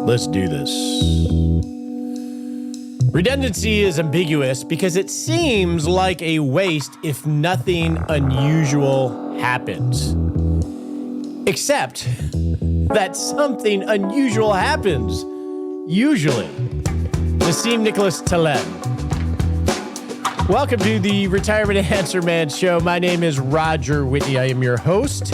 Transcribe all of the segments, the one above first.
Let's do this. Redundancy is ambiguous because it seems like a waste if nothing unusual happens. Except that something unusual happens. Usually. Nassim Nicholas Taleb. Welcome to the Retirement Answer Man Show. My name is Roger Whitney. I am your host.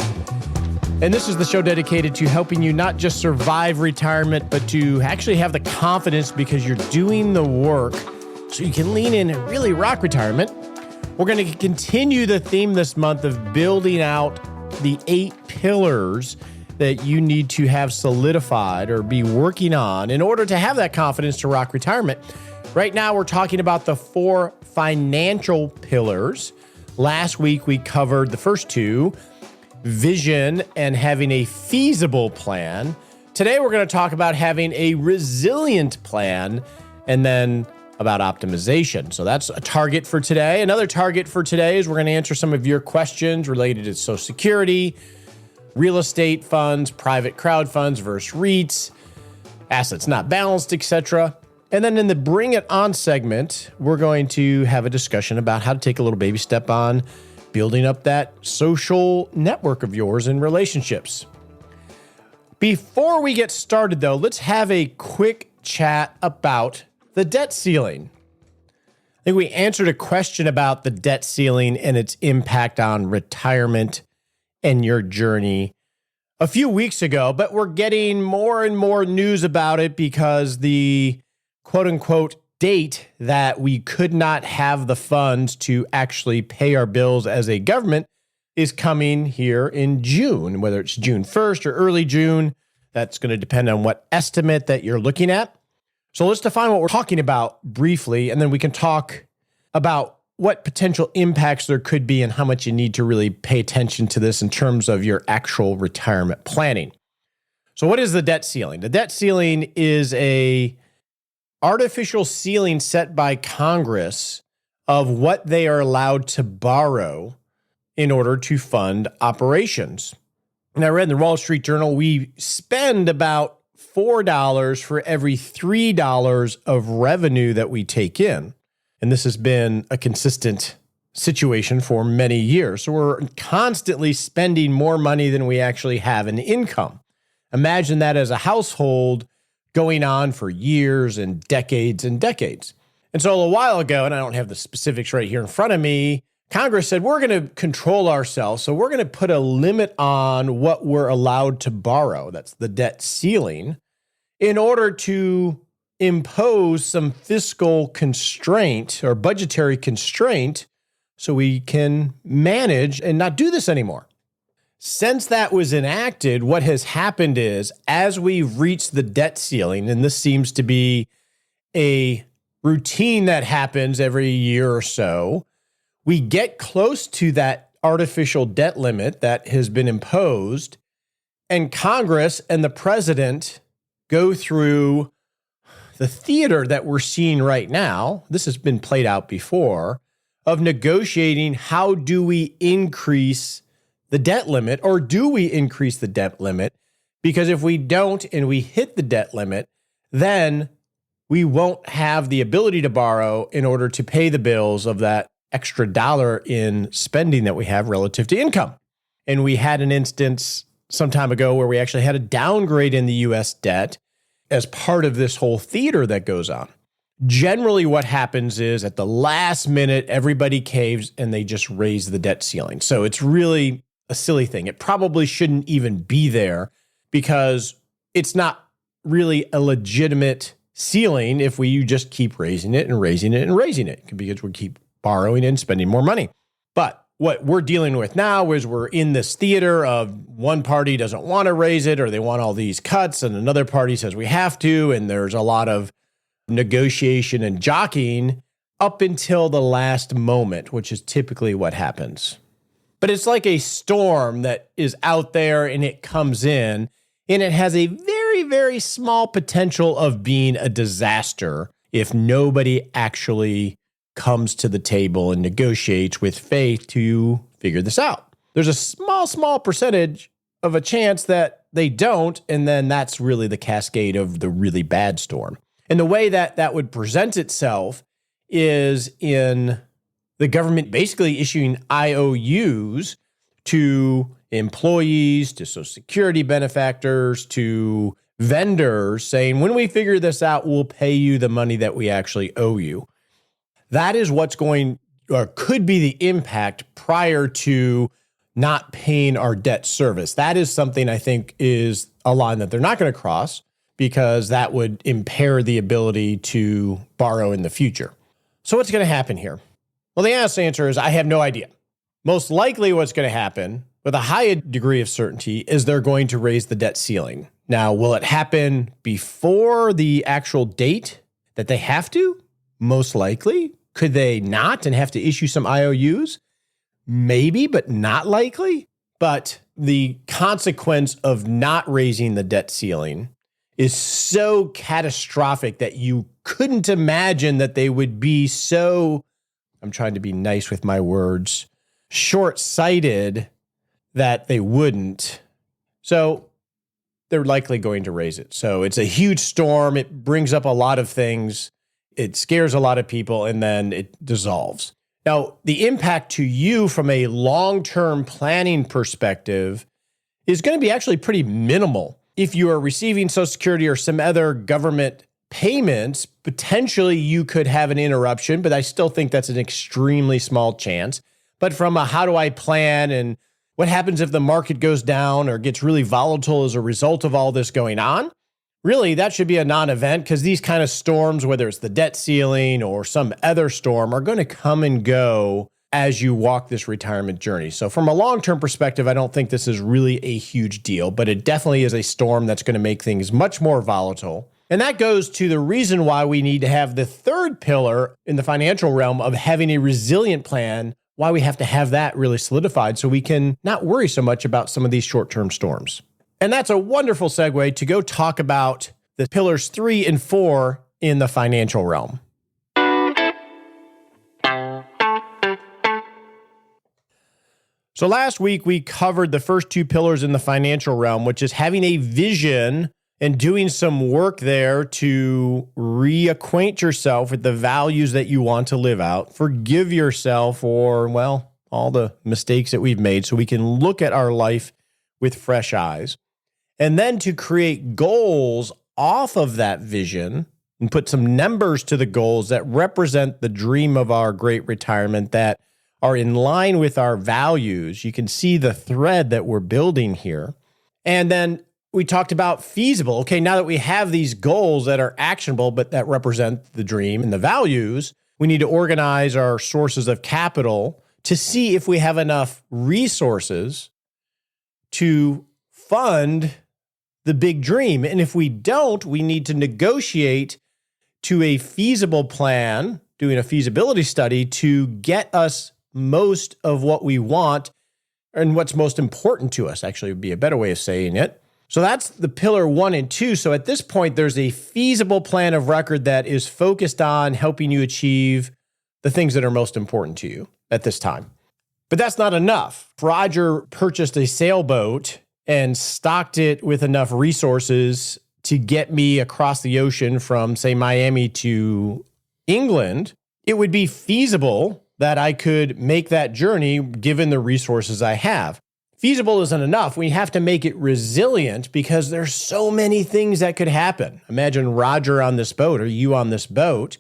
And this is the show dedicated to helping you not just survive retirement, but to actually have the confidence because you're doing the work so you can lean in and really rock retirement. We're going to continue the theme this month of building out the 8 pillars that you need to have solidified or be working on in order to have that confidence to rock retirement. Right now, we're talking about the 4 financial pillars. Last week, we covered the first 2. Vision and having a feasible plan. Today, we're going to talk about having a resilient plan and then about optimization. So that's a target for today. Another target for today is we're going to answer some of your questions related to Social Security, real estate funds, private crowd funds versus REITs, assets not balanced, etc. And then in the Bring It On segment, we're going to have a discussion about how to take a little baby step on building up that social network of yours and relationships. Before we get started, though, let's have a quick chat about the debt ceiling. I think we answered a question about the debt ceiling and its impact on retirement and your journey a few weeks ago, but we're getting more and more news about it because the quote-unquote date that we could not have the funds to actually pay our bills as a government is coming here in June, whether it's June 1st or early June. That's going to depend on what estimate that you're looking at. So let's define what we're talking about briefly, and then we can talk about what potential impacts there could be and how much you need to really pay attention to this in terms of your actual retirement planning. So what is the debt ceiling? The debt ceiling is a artificial ceiling set by Congress of what they are allowed to borrow in order to fund operations. And I read in the Wall Street Journal, we spend about $4 for every $3 of revenue that we take in. And this has been a consistent situation for many years. So we're constantly spending more money than we actually have in income. Imagine that as a household going on for years and decades and decades. And so a while ago, and I don't have the specifics right here in front of me, Congress said, we're going to control ourselves. So we're going to put a limit on what we're allowed to borrow. That's the debt ceiling, in order to impose some fiscal constraint or budgetary constraint so we can manage and not do this anymore. Since that was enacted, what has happened is, as we've reached the debt ceiling, and this seems to be a routine that happens every year or so, we get close to that artificial debt limit that has been imposed, and Congress and the president go through the theater that we're seeing right now. This has been played out before, of negotiating how do we increase the debt limit, or do we increase the debt limit? Because if we don't and we hit the debt limit, then we won't have the ability to borrow in order to pay the bills of that extra dollar in spending that we have relative to income. And we had an instance some time ago where we actually had a downgrade in the U.S. debt as part of this whole theater that goes on. Generally, what happens is at the last minute, everybody caves and they just raise the debt ceiling. So it's really a silly thing. It probably shouldn't even be there because it's not really a legitimate ceiling if you just keep raising it and raising it and raising it, because we keep borrowing and spending more money. But what we're dealing with now is we're in this theater of one party doesn't want to raise it, or they want all these cuts, and another party says we have to, and there's a lot of negotiation and jockeying up until the last moment, which is typically what happens. But it's like a storm that is out there and it comes in, and it has a very, very small potential of being a disaster if nobody actually comes to the table and negotiates with faith to figure this out. There's a small percentage of a chance that they don't, and then that's really the cascade of the really bad storm. And the way that that would present itself is in the government basically issuing IOUs to employees, to Social Security benefactors, to vendors, saying, when we figure this out, we'll pay you the money that we actually owe you. That is what's going, or could be the impact prior to not paying our debt service. That is something I think is a line that they're not going to cross, because that would impair the ability to borrow in the future. So what's going to happen here? Well, the honest answer is I have no idea. Most likely what's going to happen with a high degree of certainty is they're going to raise the debt ceiling. Now, will it happen before the actual date that they have to? Most likely. Could they not and have to issue some IOUs? Maybe, but not likely. But the consequence of not raising the debt ceiling is so catastrophic that you couldn't imagine that they would be so, I'm trying to be nice with my words, short-sighted that they wouldn't. So they're likely going to raise it. So it's a huge storm. It brings up a lot of things. It scares a lot of people, and then it dissolves. Now, the impact to you from a long-term planning perspective is going to be actually pretty minimal. If you are receiving Social Security or some other government payments, potentially you could have an interruption, but I still think that's an extremely small chance. But from a how do I plan and what happens if the market goes down or gets really volatile as a result of all this going on, really that should be a non-event, because these kind of storms, whether it's the debt ceiling or some other storm, are going to come and go as you walk this retirement journey. So from a long-term perspective, I don't think this is really a huge deal, but it definitely is a storm that's going to make things much more volatile. And that goes to the reason why we need to have the third pillar in the financial realm of having a resilient plan, why we have to have that really solidified so we can not worry so much about some of these short-term storms. And that's a wonderful segue to go talk about the pillars 3 and 4 in the financial realm. So last week, we covered the first 2 pillars in the financial realm, which is having a vision and doing some work there to reacquaint yourself with the values that you want to live out, forgive yourself for, well, all the mistakes that we've made so we can look at our life with fresh eyes. And then to create goals off of that vision and put some numbers to the goals that represent the dream of our great retirement, that are in line with our values. You can see the thread that we're building here. And then we talked about feasible. Okay, now that we have these goals that are actionable, but that represent the dream and the values, we need to organize our sources of capital to see if we have enough resources to fund the big dream. And if we don't, we need to negotiate to a feasible plan, doing a feasibility study to get us most of what we want and what's most important to us, actually would be a better way of saying it. So that's the pillar 1 and 2. So at this point, there's a feasible plan of record that is focused on helping you achieve the things that are most important to you at this time. But that's not enough. Roger purchased a sailboat and stocked it with enough resources to get me across the ocean from, say, Miami to England. It would be feasible that I could make that journey given the resources I have. Feasible isn't enough. We have to make it resilient because there's so many things that could happen. Imagine Roger on this boat or you on this boat.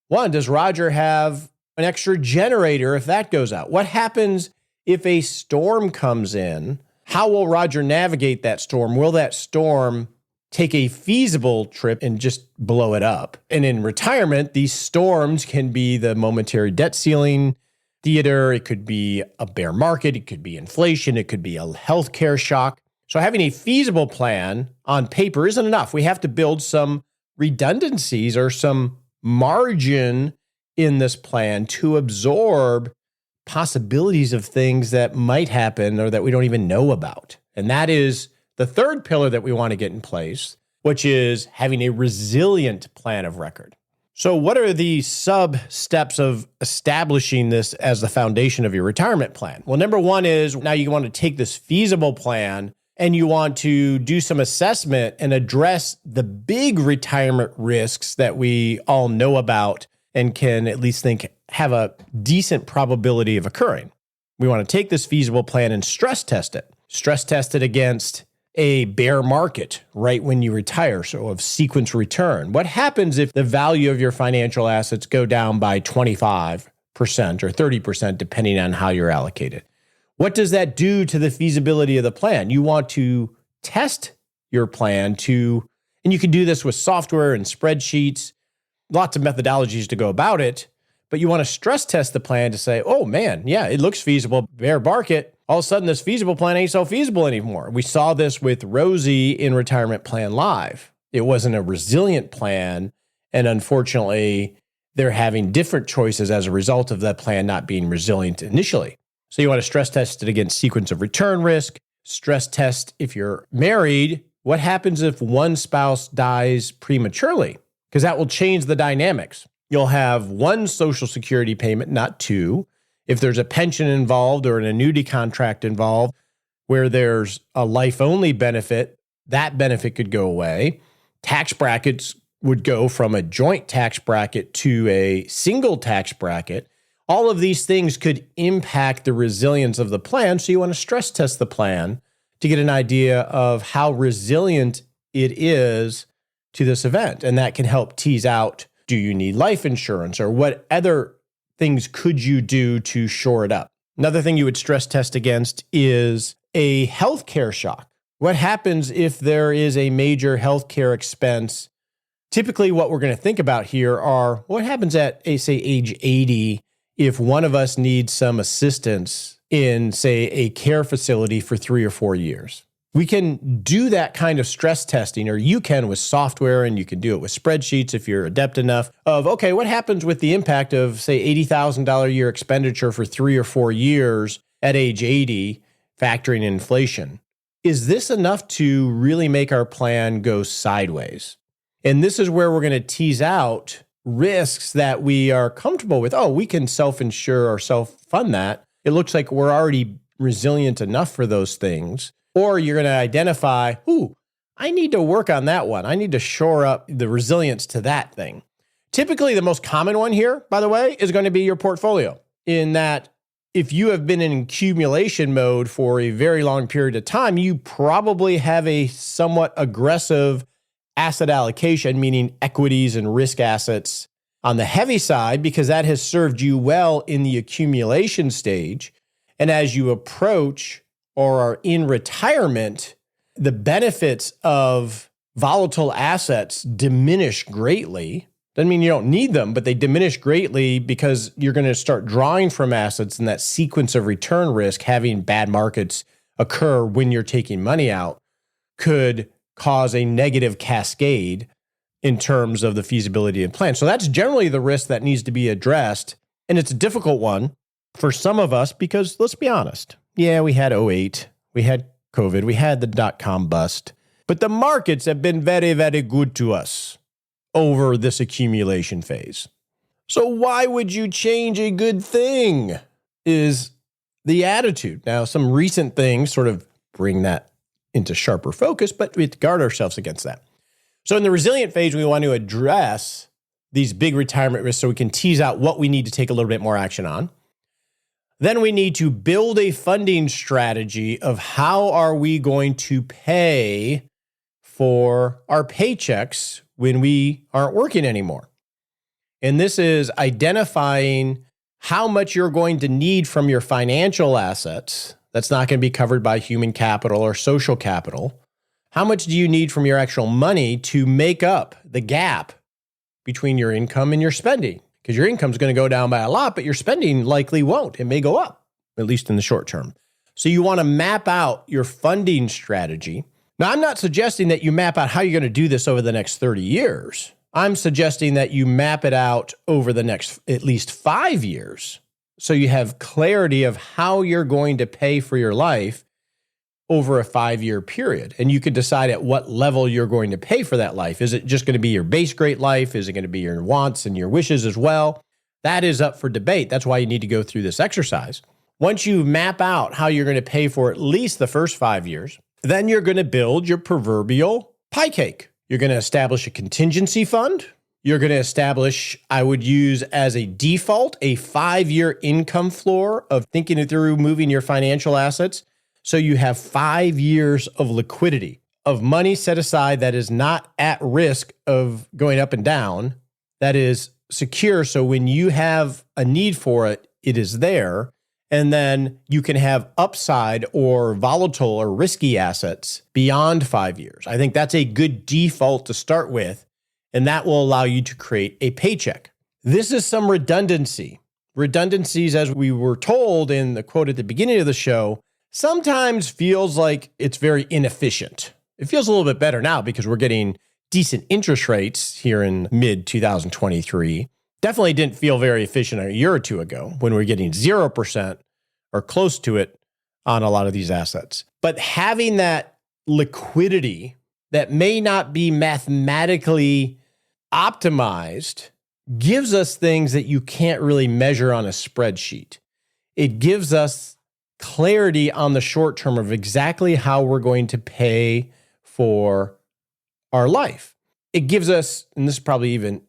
One, does Roger have an extra generator if that goes out? What happens if a storm comes in? How will Roger navigate that storm? Will that storm take a feasible trip and just blow it up? And in retirement, these storms can be the momentary debt ceiling theater. It could be a bear market. It could be inflation. It could be a healthcare shock. So having a feasible plan on paper isn't enough. We have to build some redundancies or some margin in this plan to absorb possibilities of things that might happen or that we don't even know about. And that is the third pillar that we want to get in place, which is having a resilient plan of record. So what are the sub steps of establishing this as the foundation of your retirement plan? Well, number one is now you want to take this feasible plan and you want to do some assessment and address the big retirement risks that we all know about and can at least think have a decent probability of occurring. We want to take this feasible plan and stress test it. Stress test it against a bear market right when you retire, so of sequence return. What happens if the value of your financial assets go down by 25% or 30%, depending on how you're allocated? What does that do to the feasibility of the plan? You want to test your plan and you can do this with software and spreadsheets, lots of methodologies to go about it, but you want to stress test the plan to say, oh man, yeah, it looks feasible, bear market. All of a sudden, this feasible plan ain't so feasible anymore. We saw this with Rosie in Retirement Plan Live. It wasn't a resilient plan, and unfortunately, they're having different choices as a result of that plan not being resilient initially. So you want to stress test it against sequence of return risk, stress test if you're married, what happens if one spouse dies prematurely? Because that will change the dynamics. You'll have one Social Security payment, not two. If there's a pension involved or an annuity contract involved where there's a life-only benefit, that benefit could go away. Tax brackets would go from a joint tax bracket to a single tax bracket. All of these things could impact the resilience of the plan, so you want to stress test the plan to get an idea of how resilient it is to this event. And that can help tease out, do you need life insurance or what other things could you do to shore it up? Another thing you would stress test against is a healthcare shock. What happens if there is a major healthcare expense? Typically, what we're going to think about here are what happens at, say, age 80 if one of us needs some assistance in, say, a care facility for 3 or 4 years. We can do that kind of stress testing, or you can with software, and you can do it with spreadsheets if you're adept enough, of, okay, what happens with the impact of, say, $80,000 a year expenditure for 3 or 4 years at age 80, factoring in inflation? Is this enough to really make our plan go sideways? And this is where we're going to tease out risks that we are comfortable with. Oh, we can self-insure or self-fund that. It looks like we're already resilient enough for those things. Or you're going to identify, I need to work on that one. I need to shore up the resilience to that thing. Typically, the most common one here, by the way, is going to be your portfolio. In that, if you have been in accumulation mode for a very long period of time, you probably have a somewhat aggressive asset allocation, meaning equities and risk assets on the heavy side, because that has served you well in the accumulation stage. And as you approach or are in retirement, the benefits of volatile assets diminish greatly. Doesn't mean you don't need them, but they diminish greatly because you're going to start drawing from assets, and that sequence of return risk, having bad markets occur when you're taking money out, could cause a negative cascade in terms of the feasibility of the plan. So that's generally the risk that needs to be addressed. And it's a difficult one for some of us because, let's be honest, yeah, we had '08, we had COVID, we had the dot-com bust, but the markets have been very, very good to us over this accumulation phase. So why would you change a good thing is the attitude. Now, some recent things sort of bring that into sharper focus, but we have to guard ourselves against that. So in the resilient phase, we want to address these big retirement risks so we can tease out what we need to take a little bit more action on. Then we need to build a funding strategy of how are we going to pay for our paychecks when we aren't working anymore. And this is identifying how much you're going to need from your financial assets that's not going to be covered by human capital or social capital. How much do you need from your actual money to make up the gap between your income and your spending? Because your income is going to go down by a lot, but your spending likely won't. It may go up, at least in the short term. So you want to map out your funding strategy. Now, I'm not suggesting that you map out how you're going to do this over the next 30 years. I'm suggesting that you map it out over the next at least 5 years. So you have clarity of how you're going to pay for your life over a 5-year period. And you could decide at what level you're going to pay for that life. Is it just going to be your base great life? Is it going to be your wants and your wishes as well? That is up for debate. That's why you need to go through this exercise. Once you map out how you're going to pay for at least the first 5 years, then you're going to build your proverbial pie cake. You're going to establish a contingency fund. You're going to establish, I would use as a default, a 5-year income floor of thinking it through, moving your financial assets. So you have 5 years of liquidity, of money set aside that is not at risk of going up and down, that is secure. So when you have a need for it, it is there. And then you can have upside or volatile or risky assets beyond 5 years. I think that's a good default to start with. And that will allow you to create a paycheck. This is some redundancy. Redundancies, as we were told in the quote at the beginning of the show, sometimes feels like it's very inefficient. It feels a little bit better now because we're getting decent interest rates here in mid-2023. Definitely didn't feel very efficient a year or two ago when we were getting 0% or close to it on a lot of these assets. But having that liquidity that may not be mathematically optimized gives us things that you can't really measure on a spreadsheet. It gives us clarity on the short term of exactly how we're going to pay for our life. It gives us, and this is probably even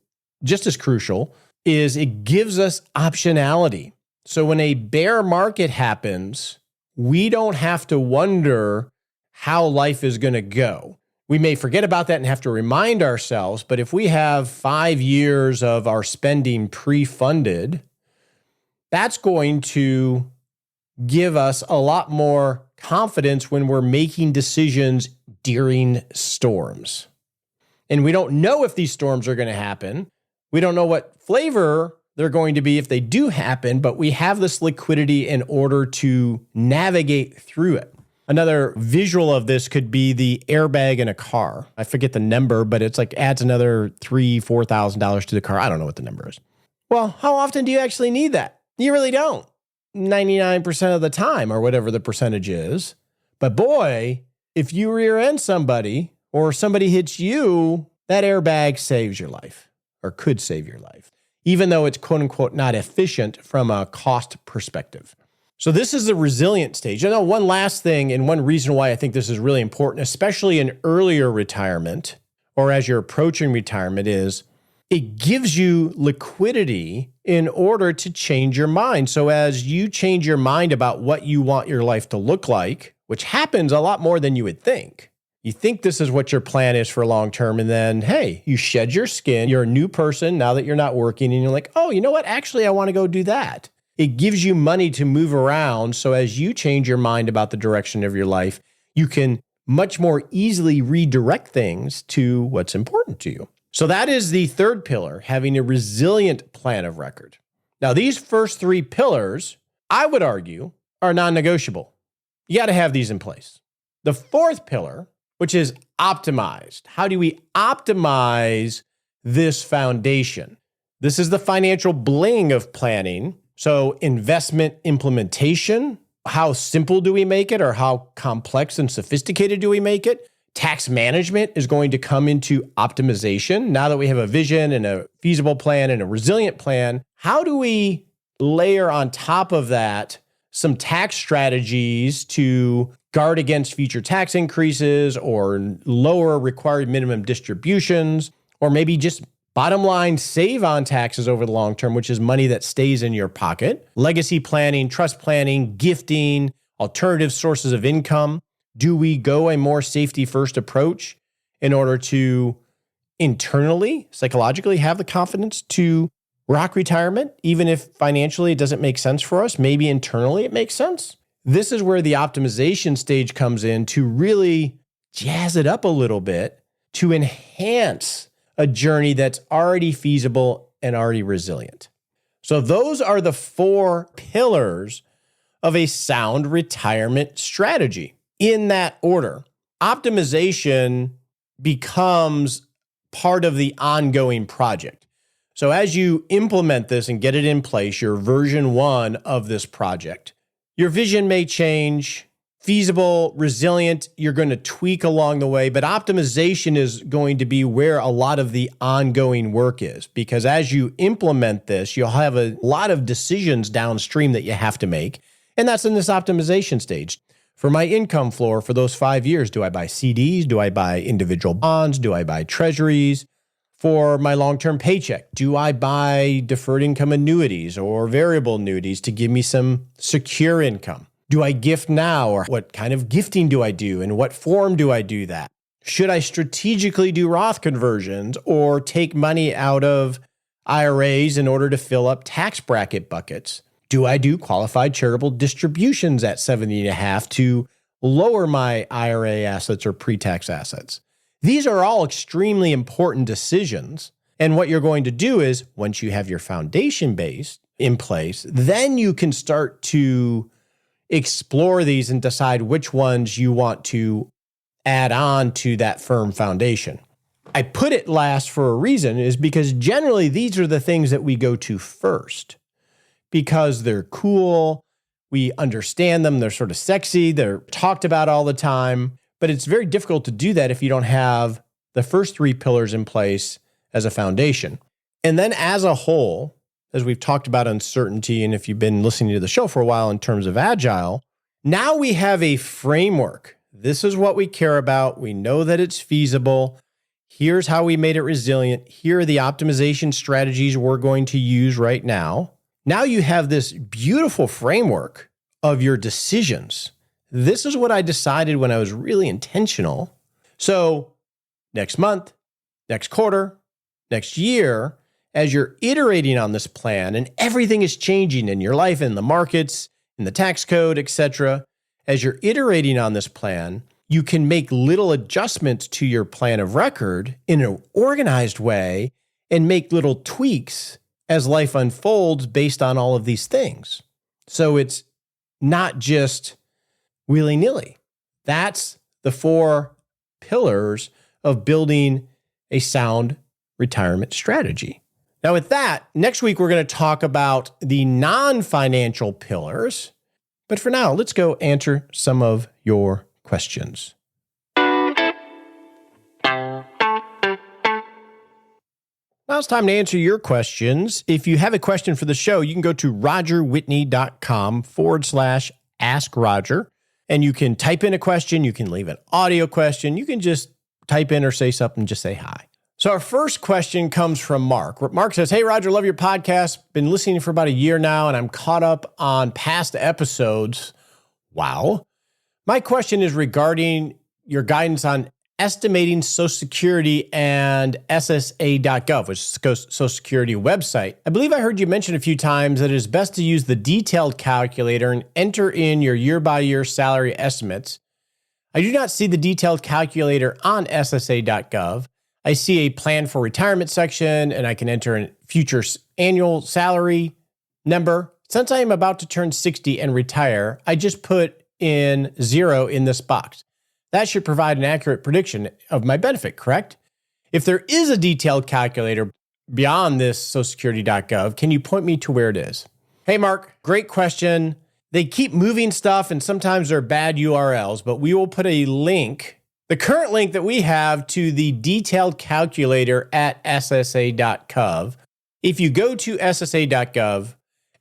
just as crucial, is it gives us optionality. So when a bear market happens, we don't have to wonder how life is going to go. We may forget about that and have to remind ourselves, but if we have 5 years of our spending pre-funded, that's going to give us a lot more confidence when we're making decisions during storms. And we don't know if these storms are going to happen. We don't know what flavor they're going to be if they do happen, but we have this liquidity in order to navigate through it. Another visual of this could be the airbag in a car. I forget the number, but it's like adds another $3,000, $4,000 to the car. I don't know what the number is. Well, how often do you actually need that? You really don't. 99% of the time, or whatever the percentage is. But boy, if you rear end somebody or somebody hits you, that airbag saves your life or could save your life, even though it's quote unquote not efficient from a cost perspective. So this is the resilient stage. And one last thing, and one reason why I think this is really important, especially in earlier retirement or as you're approaching retirement, is it gives you liquidity in order to change your mind. So as you change your mind about what you want your life to look like, which happens a lot more than you would think. You think this is what your plan is for long term, and then, hey, you shed your skin. You're a new person now that you're not working, and you're like, oh, you know what? Actually, I want to go do that. It gives you money to move around. So as you change your mind about the direction of your life, you can much more easily redirect things to what's important to you. So that is the third pillar, having a resilient plan of record. Now, these first three pillars, I would argue, are non-negotiable. You got to have these in place. The fourth pillar, which is optimized. How do we optimize this foundation? This is the financial bling of planning. So investment implementation, how simple do we make it, or how complex and sophisticated do we make it? Tax management is going to come into optimization. Now that we have a vision and a feasible plan and a resilient plan, how do we layer on top of that some tax strategies to guard against future tax increases or lower required minimum distributions, or maybe just bottom line, save on taxes over the long term, which is money that stays in your pocket. Legacy planning, trust planning, gifting, alternative sources of income. Do we go a more safety first approach in order to internally, psychologically have the confidence to rock retirement, even if financially it doesn't make sense for us? Maybe internally it makes sense. This is where the optimization stage comes in to really jazz it up a little bit to enhance a journey that's already feasible and already resilient. So those are the four pillars of a sound retirement strategy. In that order, optimization becomes part of the ongoing project. So as you implement this and get it in place, your version one of this project, your vision may change, feasible, resilient. You're going to tweak along the way, but optimization is going to be where a lot of the ongoing work is, because as you implement this, you'll have a lot of decisions downstream that you have to make. And that's in this optimization stage. For my income floor for those 5 years, do I buy CDs? Do I buy individual bonds? Do I buy treasuries? For my long-term paycheck, do I buy deferred income annuities or variable annuities to give me some secure income? Do I gift now, or what kind of gifting do I do? In what form do I do that? Should I strategically do Roth conversions or take money out of IRAs in order to fill up tax bracket buckets? Do I do qualified charitable distributions at 70.5 to lower my IRA assets or pre-tax assets? These are all extremely important decisions. And what you're going to do is, once you have your foundation base in place, then you can start to explore these and decide which ones you want to add on to that firm foundation. I put it last for a reason, is because generally these are the things that we go to first because they're cool. We understand them. They're sort of sexy. They're talked about all the time, but it's very difficult to do that if you don't have the first three pillars in place as a foundation. And then as a whole, as we've talked about uncertainty, and if you've been listening to the show for a while in terms of agile, now we have a framework. This is what we care about. We know that it's feasible. Here's how we made it resilient. Here are the optimization strategies we're going to use right now. Now you have this beautiful framework of your decisions. This is what I decided when I was really intentional. So next month, next quarter, next year, as you're iterating on this plan and everything is changing in your life, in the markets, in the tax code, etc., as you're iterating on this plan, you can make little adjustments to your plan of record in an organized way and make little tweaks as life unfolds based on all of these things. So it's not just willy-nilly. That's the 4 pillars of building a sound retirement strategy. Now with that, next week we're going to talk about the non-financial pillars. But for now, let's go answer some of your questions. Now it's time to answer your questions. If you have a question for the show, you can go to rogerwhitney.com/Ask Roger, and you can type in a question. You can leave an audio question. You can just type in or say something, just say hi. So our first question comes from Mark. Mark says, "Hey, Roger, love your podcast. Been listening for about a year now, and I'm caught up on past episodes." Wow. My question is regarding your guidance on estimating Social Security and SSA.gov, which is the Social Security website. I believe I heard you mention a few times that it is best to use the detailed calculator and enter in your year-by-year salary estimates. I do not see the detailed calculator on SSA.gov. I see a plan for retirement section, and I can enter a future annual salary number. Since I am about to turn 60 and retire, I just put in 0 in this box. That should provide an accurate prediction of my benefit, correct? If there is a detailed calculator beyond this socialsecurity.gov, can you point me to where it is? Hey, Mark, great question. They keep moving stuff, and sometimes they're bad URLs, but we will put a link, the current link that we have, to the detailed calculator at SSA.gov. If you go to SSA.gov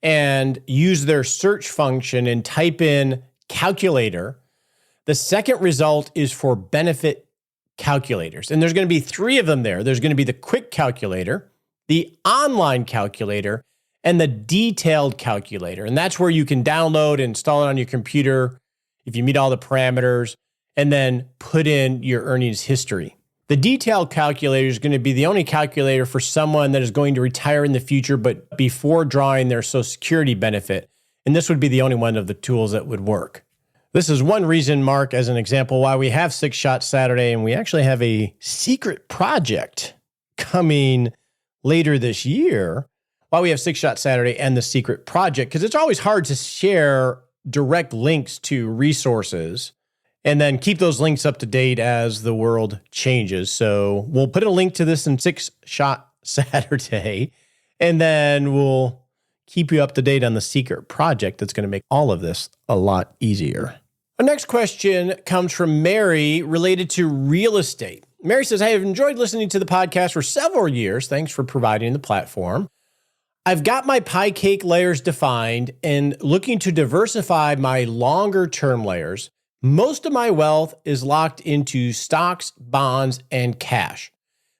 and use their search function and type in calculator, the second result is for benefit calculators. And there's going to be 3 of them there. There's going to be the quick calculator, the online calculator, and the detailed calculator. And that's where you can download and install it on your computer if you meet all the parameters, and then put in your earnings history. The detailed calculator is going to be the only calculator for someone that is going to retire in the future, but before drawing their Social Security benefit. And this would be the only one of the tools that would work. This is one reason, Mark, as an example, why we have 6 Shot Saturday, and we actually have a secret project coming later this year. Why we have 6 Shot Saturday and the secret project, because it's always hard to share direct links to resources and then keep those links up to date as the world changes. So we'll put a link to this in 6 Shot Saturday, and then we'll keep you up to date on the secret project that's going to make all of this a lot easier. Our next question comes from Mary related to real estate. Mary says, I have enjoyed listening to the podcast for several years. Thanks for providing the platform. I've got my pie cake layers defined and looking to diversify my longer term layers. Most of my wealth is locked into stocks, bonds, and cash.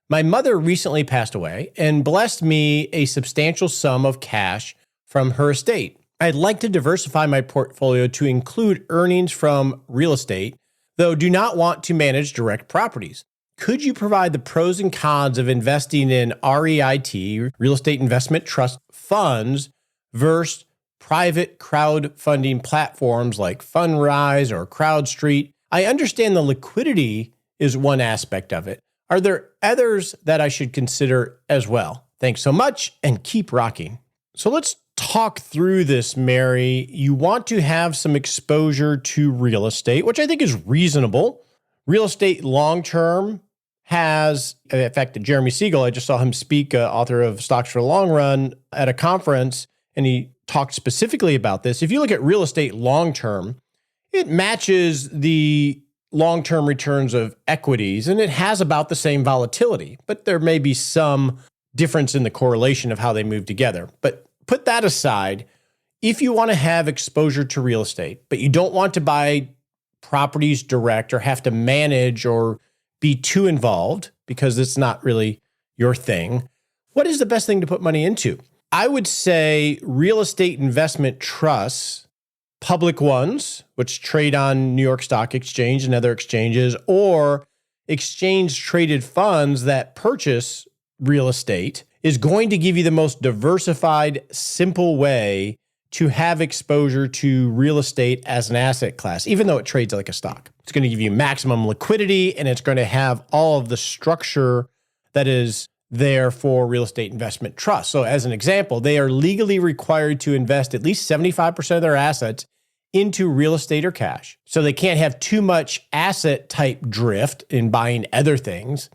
My mother recently passed away and blessed me a substantial sum of cash from her estate. I'd like to diversify my portfolio to include earnings from real estate, though do not want to manage direct properties. Could you provide the pros and cons of investing in REIT, real estate investment trust funds, versus private crowdfunding platforms like Fundrise or CrowdStreet? I understand the liquidity is one aspect of it. Are there others that I should consider as well? Thanks so much and keep rocking. So let's talk through this, Mary. You want to have some exposure to real estate, which I think is reasonable. Real estate long-term has, in fact, Jeremy Siegel, I just saw him speak, author of Stocks for the Long Run, at a conference, and he talked specifically about this. If you look at real estate long-term, it matches the long-term returns of equities, and it has about the same volatility, but there may be some difference in the correlation of how they move together. But put that aside, if you want to have exposure to real estate, but you don't want to buy properties direct or have to manage or be too involved because it's not really your thing, what is the best thing to put money into? I would say real estate investment trusts, public ones, which trade on New York Stock Exchange and other exchanges, or exchange-traded funds that purchase real estate, is going to give you the most diversified, simple way to have exposure to real estate as an asset class, even though it trades like a stock. It's going to give you maximum liquidity, and it's going to have all of the structure that is there for real estate investment trusts. So as an example, they are legally required to invest at least 75% of their assets into real estate or cash. So they can't have too much asset type drift in buying other things.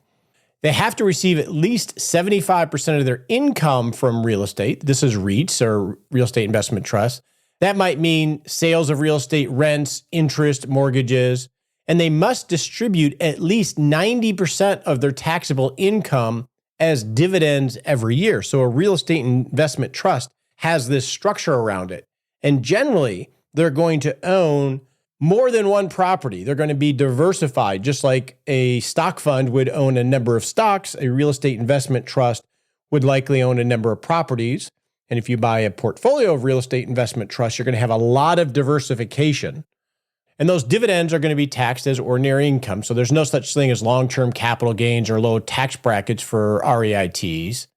They have to receive at least 75% of their income from real estate. This is REITs, or real estate investment trusts. That might mean sales of real estate, rents, interest, mortgages, and they must distribute at least 90% of their taxable income as dividends every year. So a real estate investment trust has this structure around it. And generally, they're going to own more than one property. They're going to be diversified, just like a stock fund would own a number of stocks. A real estate investment trust would likely own a number of properties. And if you buy a portfolio of real estate investment trusts, you're going to have a lot of diversification. And those dividends are going to be taxed as ordinary income. So there's no such thing as long-term capital gains or low tax brackets for REITs.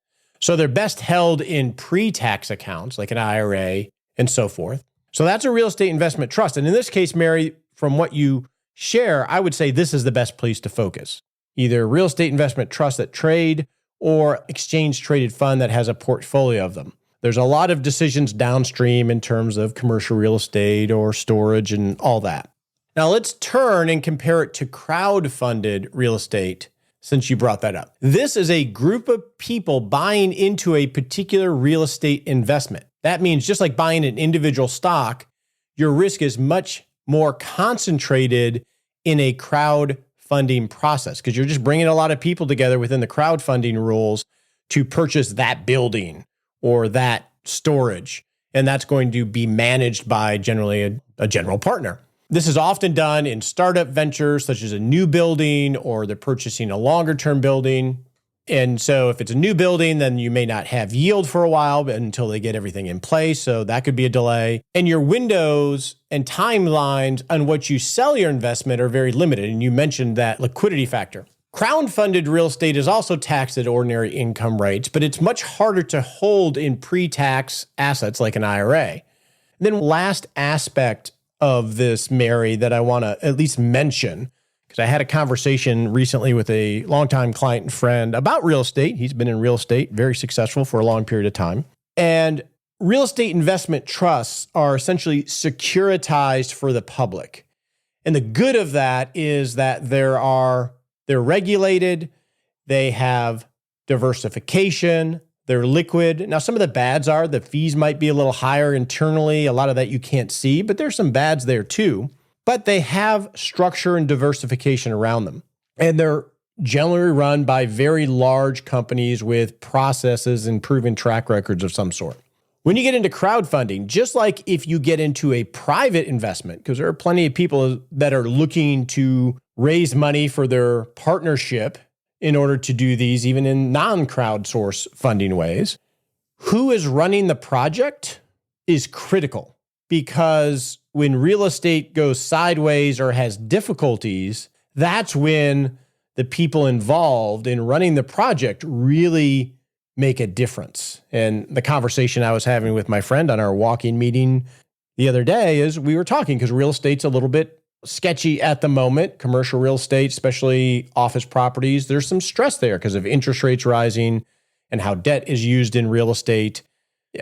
So they're best held in pre-tax accounts like an IRA and so forth. So that's a real estate investment trust. And in this case, Mary, from what you share, I would say this is the best place to focus. Either real estate investment trust that trade or exchange-traded fund that has a portfolio of them. There's a lot of decisions downstream in terms of commercial real estate or storage and all that. Now let's turn and compare it to crowd-funded real estate, since you brought that up. This is a group of people buying into a particular real estate investment. That means just like buying an individual stock, your risk is much more concentrated in a crowdfunding process because you're just bringing a lot of people together within the crowdfunding rules to purchase that building or that storage. And that's going to be managed by generally a general partner. This is often done in startup ventures, such as a new building, or they're purchasing a longer-term building. And so if it's a new building, then you may not have yield for a while until they get everything in place. So that could be a delay. And your windows and timelines on what you sell your investment are very limited. And you mentioned that liquidity factor. Crowd-funded real estate is also taxed at ordinary income rates, but it's much harder to hold in pre-tax assets like an IRA. Then last aspect of this, Mary, that I want to at least mention, because I had a conversation recently with a longtime client and friend about real estate. He's been in real estate, very successful for a long period of time. And real estate investment trusts are essentially securitized for the public. And the good of that is that they're regulated, they have diversification, they're liquid. Now, some of the bads are the fees might be a little higher internally. A lot of that you can't see, but there's some bads there too. but they have structure and diversification around them. And they're generally run by very large companies with processes and proven track records of some sort. When you get into crowdfunding, just like if you get into a private investment, because there are plenty of people that are looking to raise money for their partnership in order to do these, even in non-crowdsource funding ways, who is running the project is critical, because when real estate goes sideways or has difficulties, that's when the people involved in running the project really make a difference. And the conversation I was having with my friend on our walk-in meeting the other day is we were talking because real estate's a little bit sketchy at the moment. Commercial real estate, especially office properties, there's some stress there because of interest rates rising and how debt is used in real estate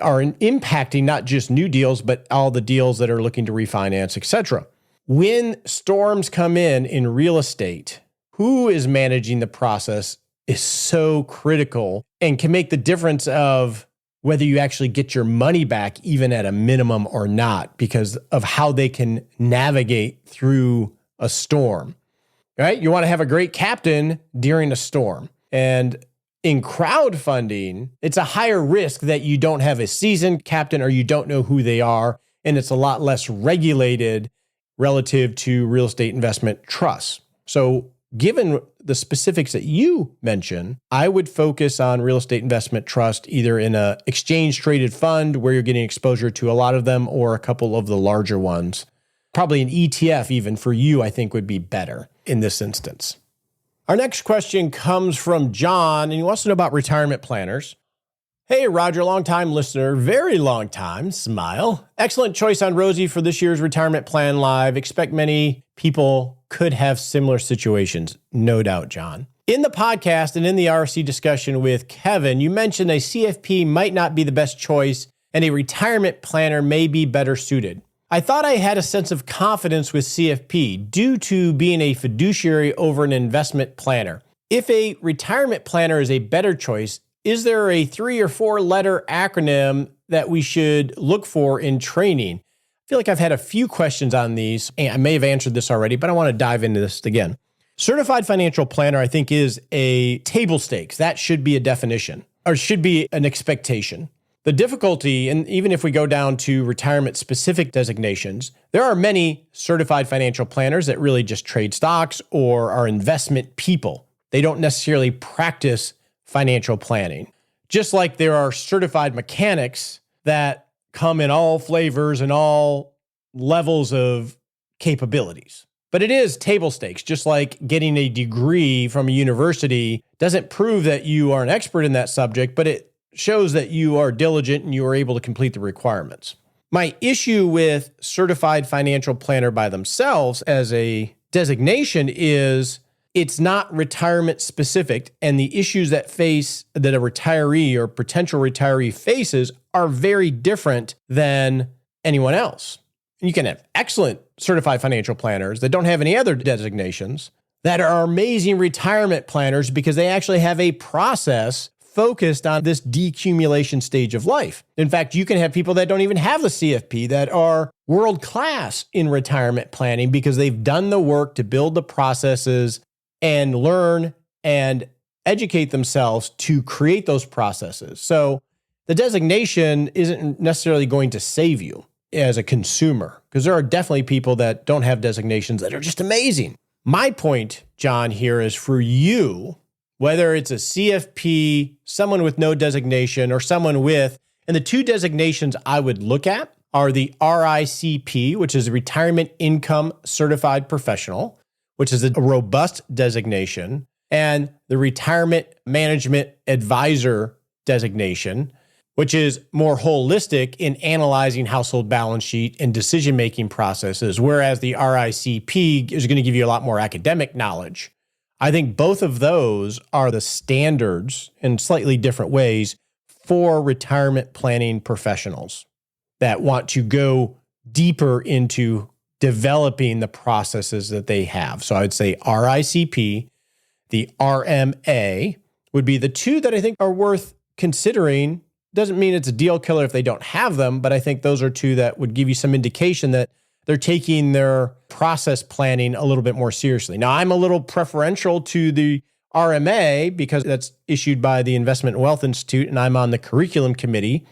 are impacting not just new deals, but all the deals that are looking to refinance, et cetera. When storms come in real estate, who is managing the process is so critical and can make the difference of whether you actually get your money back even at a minimum or not, because of how they can navigate through a storm, right? You want to have a great captain during a storm. And in crowdfunding, it's a higher risk that you don't have a seasoned captain or you don't know who they are. And it's a lot less regulated relative to real estate investment trusts. So given the specifics that you mentioned, I would focus on real estate investment trust, either in a exchange traded fund where you're getting exposure to a lot of them or a couple of the larger ones. Probably an ETF even for you, I think would be better in this instance. Our next question comes from John, and he wants to know about retirement planners. Hey, Roger, long-time listener, very long time, smile. Excellent choice on Rosie for this year's Retirement Plan Live. Expect many people could have similar situations. No doubt, John. In the podcast and in the RC discussion with Kevin, you mentioned a CFP might not be the best choice and a retirement planner may be better suited. I thought I had a sense of confidence with CFP due to being a fiduciary over an investment planner. If a retirement planner is a better choice, is there a 3 or 4 letter acronym that we should look for in training? I feel like I've had a few questions on these, and I may have answered this already, but I want to dive into this again. Certified financial planner, I think, is a table stakes. That should be a definition, or should be an expectation. The difficulty, and even if we go down to retirement-specific designations, there are many certified financial planners that really just trade stocks or are investment people. They don't necessarily practice financial planning. Just like there are certified mechanics that come in all flavors and all levels of capabilities. But it is table stakes, just like getting a degree from a university doesn't prove that you are an expert in that subject, but it shows that you are diligent and you are able to complete the requirements. My issue with certified financial planner by themselves as a designation is it's not retirement specific, and the issues that a retiree or potential retiree faces are very different than anyone else. You can have excellent certified financial planners that don't have any other designations that are amazing retirement planners because they actually have a process focused on this decumulation stage of life. In fact, you can have people that don't even have the CFP that are world-class in retirement planning because they've done the work to build the processes and learn and educate themselves to create those processes. So the designation isn't necessarily going to save you as a consumer, because there are definitely people that don't have designations that are just amazing. My point, John, here is for you, whether it's a CFP, someone with no designation, or someone with, and the 2 designations I would look at are the RICP, which is a Retirement Income Certified Professional, which is a robust designation, and the Retirement Management Advisor designation, which is more holistic in analyzing household balance sheet and decision-making processes, whereas the RICP is going to give you a lot more academic knowledge. I think both of those are the standards in slightly different ways for retirement planning professionals that want to go deeper into developing the processes that they have. So I would say RICP, the RMA would be the 2 that I think are worth considering. Doesn't mean it's a deal killer if they don't have them, but I think those are 2 that would give you some indication that they're taking their process planning a little bit more seriously. Now, I'm a little preferential to the RMA because that's issued by the Investment and Wealth Institute, and I'm on the curriculum committee,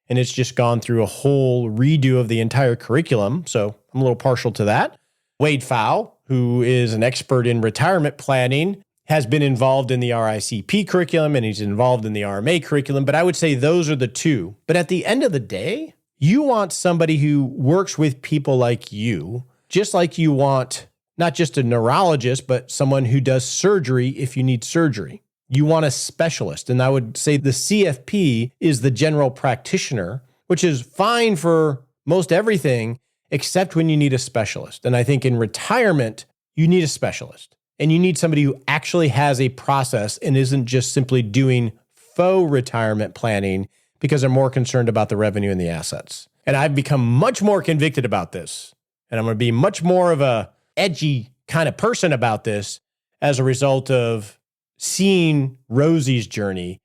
and it's just gone through a whole redo of the entire curriculum. So I'm a little partial to that. Wade Pfau, who is an expert in retirement planning, has been involved in the RICP curriculum, and he's involved in the RMA curriculum. But I would say those are the two. But at the end of the day, you want somebody who works with people like you, just like you want not just a neurologist, but someone who does surgery if you need surgery. You want a specialist. And I would say the CFP is the general practitioner, which is fine for most everything, except when you need a specialist. And I think in retirement, you need a specialist. And you need somebody who actually has a process and isn't just simply doing faux retirement planning because they're more concerned about the revenue and the assets. And I've become much more convicted about this. And I'm going to be much more of a edgy kind of person about this as a result of seeing Rosie's journey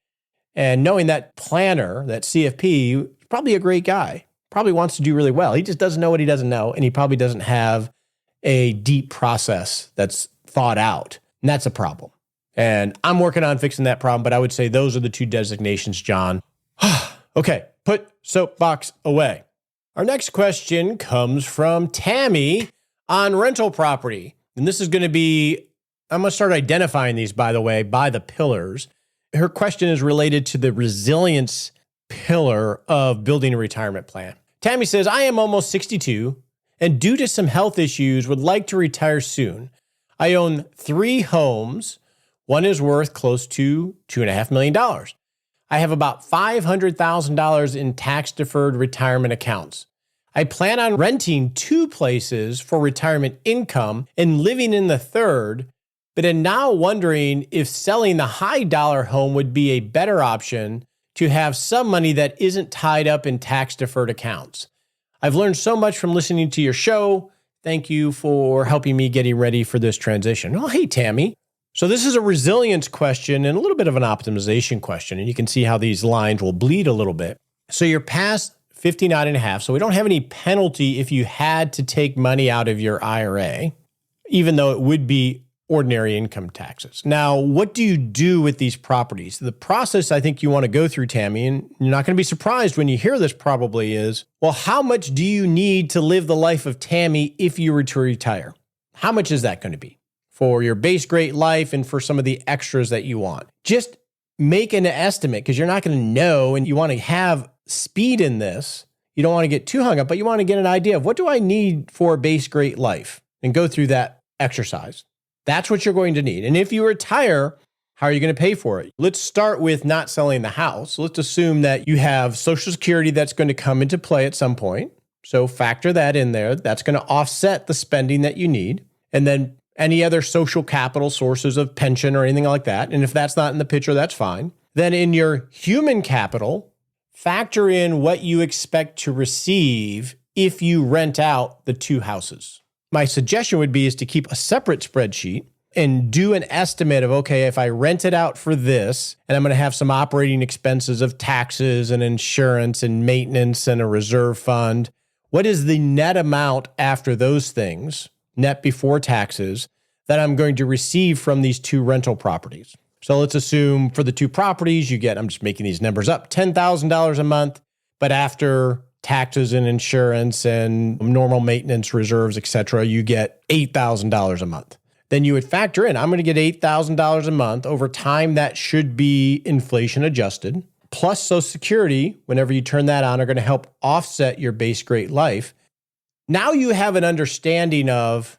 and knowing that planner, that CFP, is probably a great guy, probably wants to do really well. He just doesn't know what he doesn't know. And he probably doesn't have a deep process that's thought out. And that's a problem. And I'm working on fixing that problem, but I would say those are the two designations, John. Okay, put soapbox away. Our next question comes from Tammy on rental property. And this is going to be, I'm going to start identifying these, by the way, by the pillars. Her question is related to the resilience pillar of building a retirement plan. Tammy says, I am almost 62 and due to some health issues would like to retire soon. I own 3 homes. One is worth close to $2.5 million. I have about $500,000 in tax-deferred retirement accounts. I plan on renting 2 places for retirement income and living in the third, but am now wondering if selling the high-dollar home would be a better option to have some money that isn't tied up in tax-deferred accounts. I've learned so much from listening to your show. Thank you for helping me getting ready for this transition. Oh, hey, Tammy. So this is a resilience question and a little bit of an optimization question, and you can see how these lines will bleed a little bit. So you're past 59 and a half, so we don't have any penalty if you had to take money out of your IRA, even though it would be ordinary income taxes. Now, what do you do with these properties? The process I think you want to go through, Tammy, and you're not going to be surprised when you hear this probably is, well, how much do you need to live the life of Tammy if you were to retire? How much is that going to be for your base great life and for some of the extras that you want? Just make an estimate because you're not going to know, and you want to have speed in this. You don't want to get too hung up, but you want to get an idea of what do I need for a base great life and go through that exercise. That's what you're going to need. And if you retire, how are you going to pay for it? Let's start with not selling the house. Let's assume that you have Social Security that's going to come into play at some point. So factor that in there. That's going to offset the spending that you need. And then any other social capital sources of pension or anything like that. And if that's not in the picture, that's fine. Then in your human capital, factor in what you expect to receive if you rent out the 2 houses. My suggestion would be is to keep a separate spreadsheet and do an estimate of, okay, if I rent it out for this, and I'm going to have some operating expenses of taxes and insurance and maintenance and a reserve fund, what is the net amount after those things, net before taxes, that I'm going to receive from these 2 rental properties? So let's assume for the 2 properties, you get, I'm just making these numbers up, $10,000 a month, but after taxes and insurance and normal maintenance reserves, et cetera, you get $8,000 a month. Then you would factor in, I'm going to get $8,000 a month. Over time, that should be inflation adjusted. Plus Social Security, whenever you turn that on, are going to help offset your base great life. Now you have an understanding of,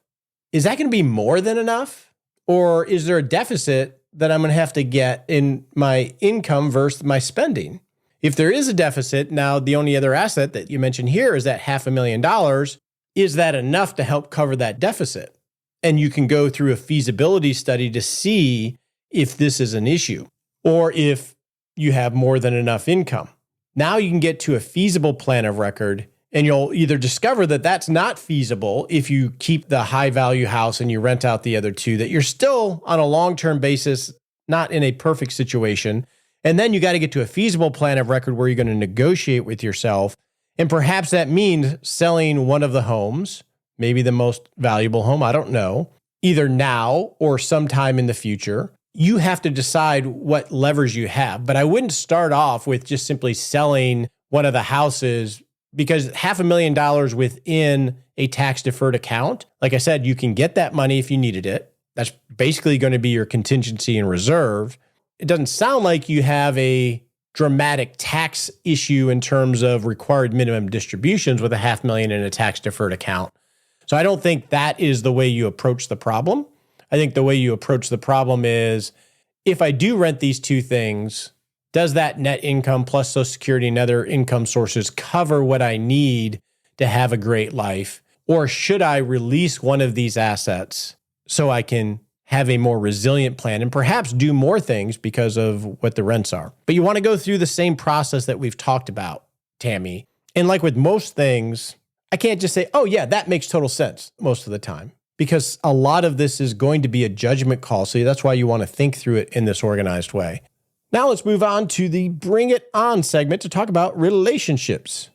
is that going to be more than enough? Or is there a deficit that I'm going to have to get in my income versus my spending? If there is a deficit, now the only other asset that you mentioned here is that $500,000. Is that enough to help cover that deficit? And you can go through a feasibility study to see if this is an issue or if you have more than enough income. Now you can get to a feasible plan of record, and you'll either discover that that's not feasible if you keep the high value house and you rent out the other 2, that you're still on a long-term basis, not in a perfect situation. And then you got to get to a feasible plan of record where you're going to negotiate with yourself. And perhaps that means selling one of the homes maybe the most valuable home. I don't know. Either now or sometime in the future. You have to decide what levers you have. But I wouldn't start off with just simply selling one of the houses, because $500,000 within a tax-deferred account, like I said, you can get that money if you needed it. That's basically going to be your contingency and reserve. It doesn't sound like you have a dramatic tax issue in terms of required minimum distributions with $500,000 in a tax-deferred account. So I don't think that is the way you approach the problem. I think the way you approach the problem is, if I do rent these two things, does that net income plus Social Security and other income sources cover what I need to have a great life? Or should I release one of these assets so I can have a more resilient plan and perhaps do more things because of what the rents are? But you want to go through the same process that we've talked about, Tammy. And like with most things, I can't just say, oh yeah, that makes total sense most of the time, because a lot of this is going to be a judgment call. So that's why you want to think through it in this organized way. Now let's move on to the Bring It On segment to talk about relationships.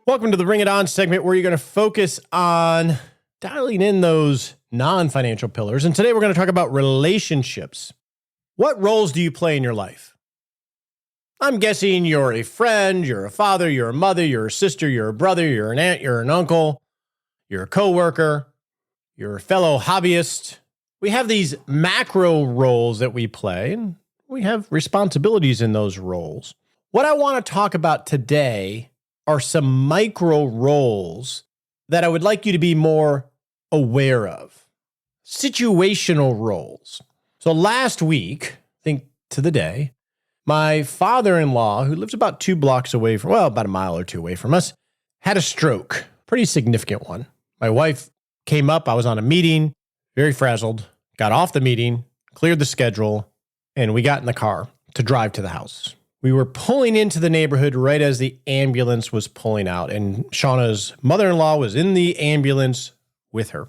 Welcome to the Bring It On segment, where you're going to focus on dialing in those non-financial pillars. And today we're going to talk about relationships. What roles do you play in your life? I'm guessing you're a friend, you're a father, you're a mother, you're a sister, you're a brother, you're an aunt, you're an uncle, you're a coworker, you're a fellow hobbyist. We have these macro roles that we play, and we have responsibilities in those roles. What I want to talk about today are some micro roles that I would like you to be more aware of. Situational roles. So last week, I think to the day, my father-in-law, who lives about 2 blocks away from, well, about a mile or two away from us, had a stroke, pretty significant one. My wife came up, I was on a meeting, very frazzled, got off the meeting, cleared the schedule, and we got in the car to drive to the house. We were pulling into the neighborhood right as the ambulance was pulling out, and Shauna's mother-in-law was in the ambulance with her.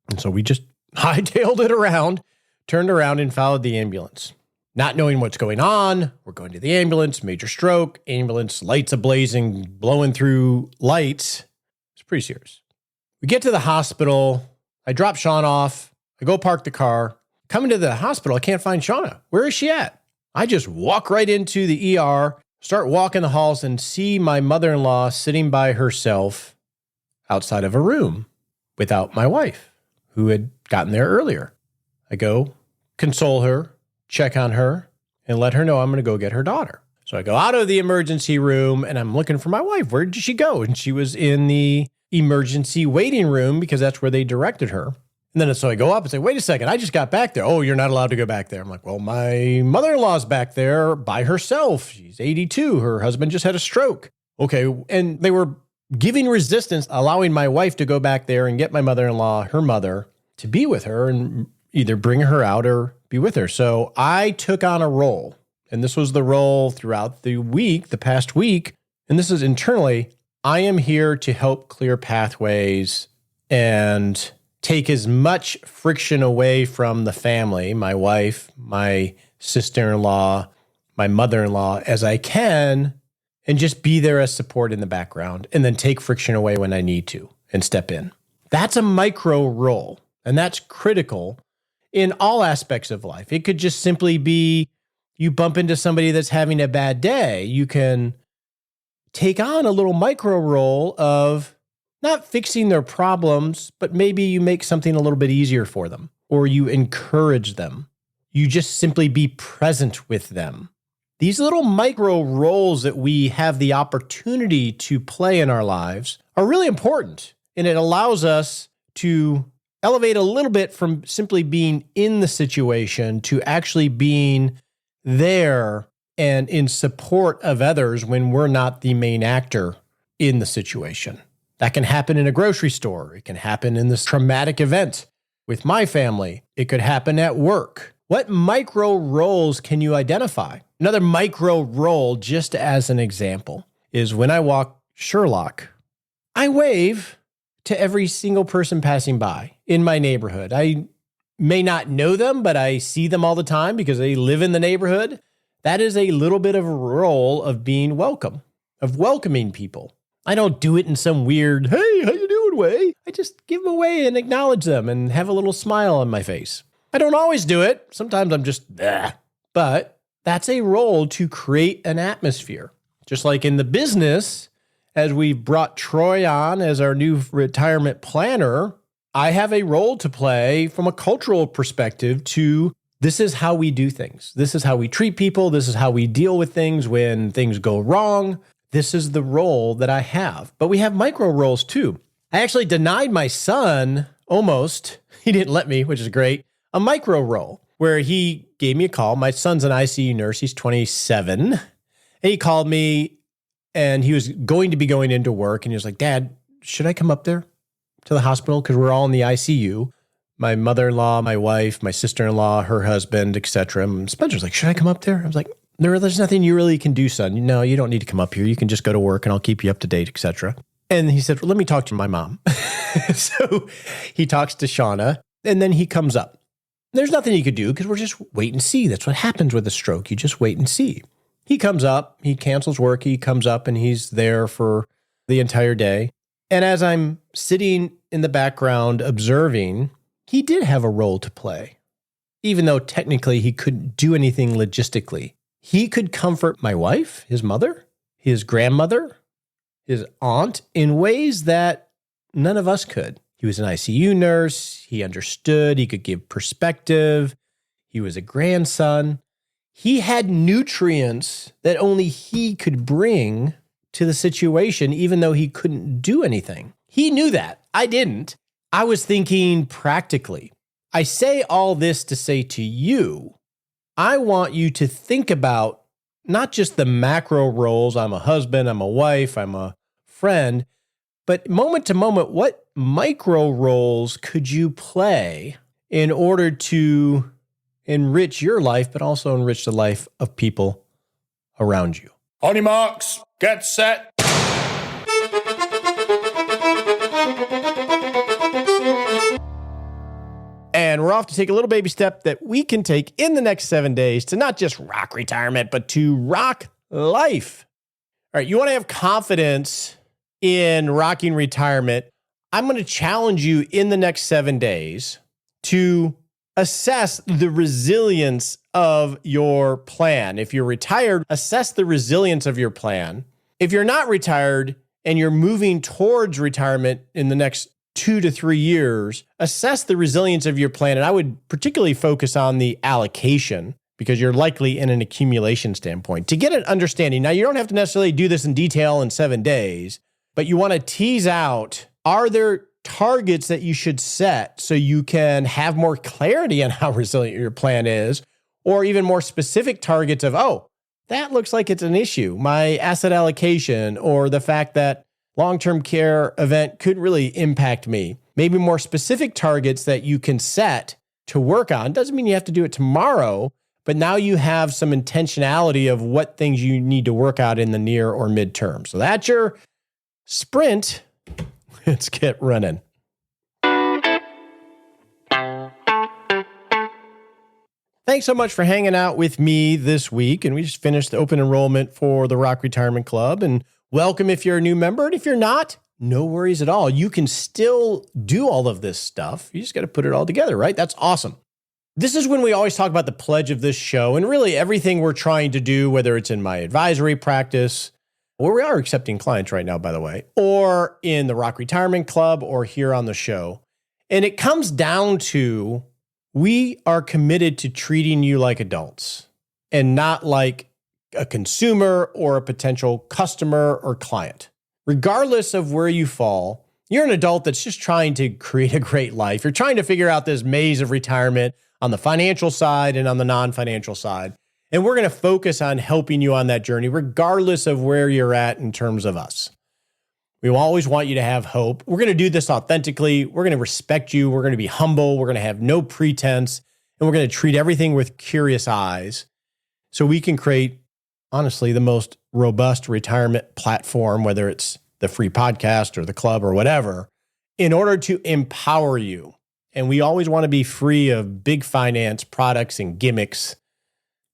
And so we just hightailed it around, turned around and followed the ambulance. Not knowing what's going on, we're going to the ambulance, major stroke, ambulance, lights ablazing, blowing through lights. It's pretty serious. We get to the hospital. I drop Shauna off. I go park the car. Coming to the hospital, I can't find Shauna. Where is she at? I just walk right into the ER, start walking the halls, and see my mother-in-law sitting by herself outside of a room without my wife, who had gotten there earlier. I go console her, check on her, and let her know I'm going to go get her daughter. So I go out of the emergency room, and I'm looking for my wife. Where did she go? And she was in the emergency waiting room, because that's where they directed her. And then so I go up and say, wait a second, I just got back there. Oh, you're not allowed to go back there. I'm like, well, my mother-in-law's back there by herself. She's 82. Her husband just had a stroke. Okay. And they were giving resistance, allowing my wife to go back there and get my mother-in-law, her mother, to be with her and either bring her out or be with her. So I took on a role, and this was the role throughout the week, the past week. And this is internally, I am here to help clear pathways and take as much friction away from the family, my wife, my sister-in-law, my mother-in-law, as I can, and just be there as support in the background, and then take friction away when I need to and step in. That's a micro role, and that's critical in all aspects of life. It could just simply be you bump into somebody that's having a bad day. You can take on a little micro role of not fixing their problems, but maybe you make something a little bit easier for them, or you encourage them. You just simply be present with them. These little micro roles that we have the opportunity to play in our lives are really important, and it allows us to elevate a little bit from simply being in the situation to actually being there and in support of others when we're not the main actor in the situation. That can happen in a grocery store. It can happen in this traumatic event with my family. It could happen at work. What micro roles can you identify? Another micro role, just as an example, is when I walk Sherlock, I wave to every single person passing by in my neighborhood. I may not know them, but I see them all the time because they live in the neighborhood. That is a little bit of a role of being welcome. of welcoming people. I don't do it in some weird, hey, how you doing way? I just give them away and acknowledge them and have a little smile on my face. I don't always do it. Sometimes I'm just, but that's a role to create an atmosphere. Just like in the business, as we've brought Troy on as our new retirement planner, I have a role to play from a cultural perspective to this is how we do things. This is how we treat people. This is how we deal with things when things go wrong. This is the role that I have. But we have micro roles too. I actually denied my son almost, he didn't let me, which is great, a micro role where he gave me a call. My son's an ICU nurse. He's 27. And he called me and he was going to be going into work. And he was like, Dad, should I come up there to the hospital? Because we're all in the ICU. My mother-in-law, my wife, my sister-in-law, her husband, etc. And Spencer's like, should I come up there? I was like, there's nothing you really can do, son. No, you don't need to come up here. You can just go to work and I'll keep you up to date, etc. And he said, well, let me talk to my mom. So he talks to Shauna and then he comes up. There's nothing he could do because we're just wait and see. That's what happens with a stroke. You just wait and see. He comes up, he cancels work, he comes up and he's there for the entire day. And as I'm sitting in the background observing, he did have a role to play, even though technically he couldn't do anything logistically. He could comfort my wife, his mother, his grandmother, his aunt in ways that none of us could. He was an ICU nurse. He understood. He could give perspective. He was a grandson. He had nutrients that only he could bring to the situation, even though he couldn't do anything. He knew that. I didn't. I was thinking practically. I say all this to say to you, I want you to think about not just the macro roles. I'm a husband, I'm a wife, I'm a friend, but moment to moment, what micro roles could you play in order to enrich your life, but also enrich the life of people around you? On your marks, get set. And we're off to take a little baby step that we can take in the next 7 days to not just rock retirement, but to rock life. All right, you want to have confidence in rocking retirement. I'm going to challenge you in the next 7 days to assess the resilience of your plan. If you're retired, assess the resilience of your plan. If you're not retired and you're moving towards retirement in the next 2 to 3 years, assess the resilience of your plan. And I would particularly focus on the allocation because you're likely in an accumulation standpoint to get an understanding. Now, you don't have to necessarily do this in detail in 7 days, but you want to tease out, are there targets that you should set so you can have more clarity on how resilient your plan is, or even more specific targets of, oh, that looks like it's an issue, my asset allocation, or the fact that long-term care event could really impact me. Maybe more specific targets that you can set to work on. Doesn't mean you have to do it tomorrow, but now you have some intentionality of what things you need to work out in the near or midterm. So that's your sprint. Let's get running. Thanks so much for hanging out with me this week. And we just finished the open enrollment for the Rock Retirement Club. And welcome if you're a new member. And if you're not, no worries at all. You can still do all of this stuff. You just got to put it all together, right? That's awesome. This is when we always talk about the pledge of this show and really everything we're trying to do, whether it's in my advisory practice, where we are accepting clients right now, by the way, or in the Rock Retirement Club or here on the show. And it comes down to we are committed to treating you like adults and not like a consumer or a potential customer or client. Regardless of where you fall, you're an adult that's just trying to create a great life. You're trying to figure out this maze of retirement on the financial side and on the non-financial side. And we're going to focus on helping you on that journey, regardless of where you're at in terms of us. We will always want you to have hope. We're going to do this authentically. We're going to respect you. We're going to be humble. We're going to have no pretense. And we're going to treat everything with curious eyes so we can create, honestly, the most robust retirement platform, whether it's the free podcast or the club or whatever, in order to empower you. And we always want to be free of big finance products and gimmicks.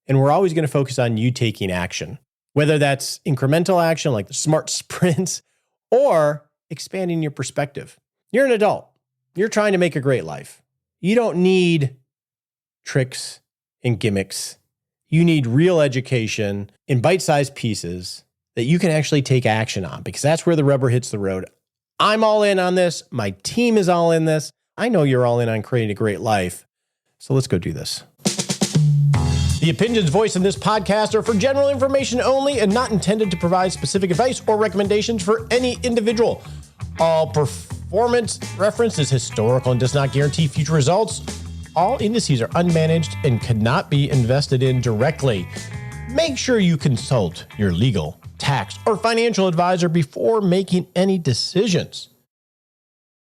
And we're always going to focus on you taking action. whether that's incremental action like the smart sprints or expanding your perspective. You're an adult. You're trying to make a great life. You don't need tricks and gimmicks. You need real education in bite-sized pieces that you can actually take action on, because that's where the rubber hits the road. I'm all in on this. My team is all in this. I know you're all in on creating a great life. So let's go do this. The opinions voiced in this podcast are for general information only and not intended to provide specific advice or recommendations for any individual. All performance referenced is historical and does not guarantee future results. All indices are unmanaged and cannot be invested in directly. Make sure you consult your legal, tax, or financial advisor before making any decisions.